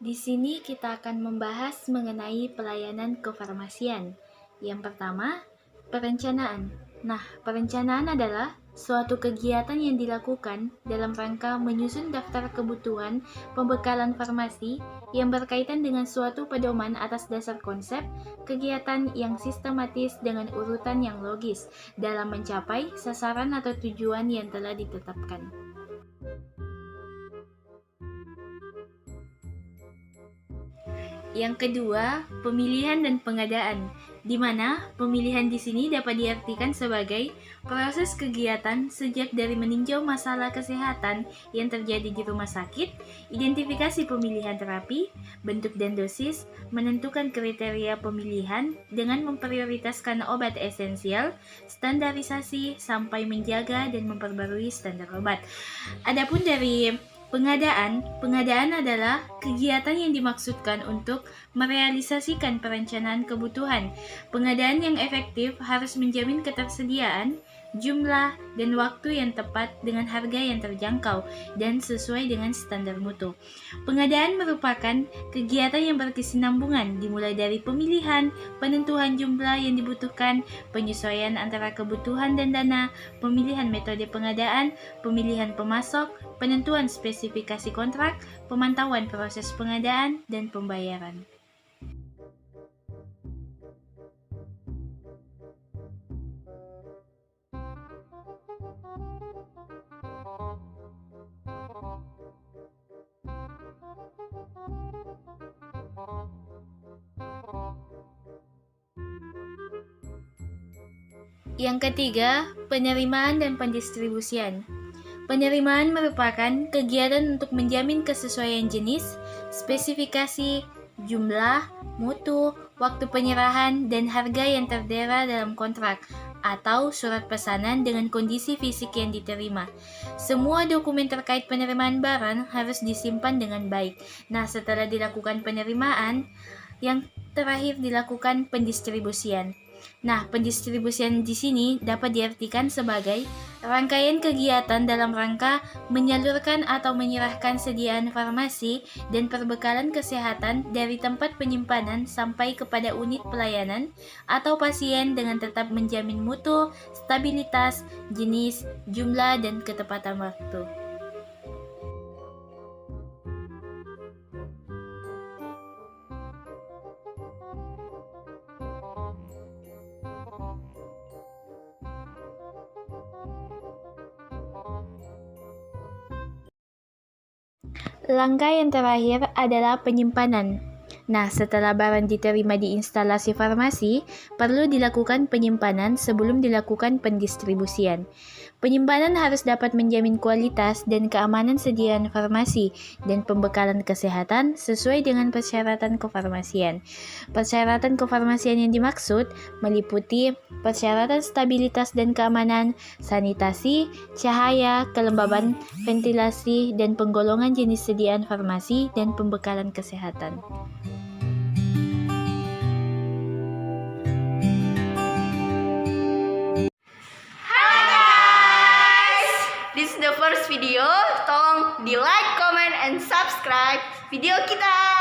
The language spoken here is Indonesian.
Di sini kita akan membahas mengenai pelayanan kefarmasian. Yang pertama, perencanaan. Nah, perencanaan adalah suatu kegiatan yang dilakukan dalam rangka menyusun daftar kebutuhan pembekalan farmasi yang berkaitan dengan suatu pedoman atas dasar konsep kegiatan yang sistematis dengan urutan yang logis dalam mencapai sasaran atau tujuan yang telah ditetapkan. Yang kedua, pemilihan dan pengadaan, di mana pemilihan di sini dapat diartikan sebagai proses kegiatan sejak dari meninjau masalah kesehatan yang terjadi di rumah sakit, identifikasi pemilihan terapi, bentuk dan dosis, menentukan kriteria pemilihan dengan memprioritaskan obat esensial, standarisasi, sampai menjaga dan memperbarui standar obat. Adapun dari pengadaan adalah kegiatan yang dimaksudkan untuk merealisasikan perencanaan kebutuhan. Pengadaan yang efektif harus menjamin ketersediaan, jumlah, dan waktu yang tepat dengan harga yang terjangkau dan sesuai dengan standar mutu. Pengadaan merupakan kegiatan yang berkesinambungan dimulai dari pemilihan, penentuan jumlah yang dibutuhkan, penyesuaian antara kebutuhan dan dana, pemilihan metode pengadaan, pemilihan pemasok, penentuan spesifikasi kontrak, pemantauan proses pengadaan, dan pembayaran. Yang ketiga, penerimaan dan pendistribusian. Penerimaan merupakan kegiatan untuk menjamin kesesuaian jenis, spesifikasi, jumlah, mutu, waktu penyerahan, dan harga yang terdera dalam kontrak atau surat pesanan dengan kondisi fisik yang diterima. Semua dokumen terkait penerimaan barang harus disimpan dengan baik. Nah, setelah dilakukan penerimaan, yang terakhir dilakukan pendistribusian. Nah, pendistribusian di sini dapat diartikan sebagai rangkaian kegiatan dalam rangka menyalurkan atau menyerahkan sediaan farmasi dan perbekalan kesehatan dari tempat penyimpanan sampai kepada unit pelayanan atau pasien dengan tetap menjamin mutu, stabilitas, jenis, jumlah, dan ketepatan waktu. Langkah yang terakhir adalah penyimpanan. Nah, setelah barang diterima di instalasi farmasi, perlu dilakukan penyimpanan sebelum dilakukan pendistribusian. Penyimpanan harus dapat menjamin kualitas dan keamanan sediaan farmasi dan pembekalan kesehatan sesuai dengan persyaratan kefarmasian. Persyaratan kefarmasian yang dimaksud meliputi persyaratan stabilitas dan keamanan, sanitasi, cahaya, kelembaban, ventilasi, dan penggolongan jenis sediaan farmasi dan pembekalan kesehatan. This is the first video. Tolong di like, comment, and subscribe video kita.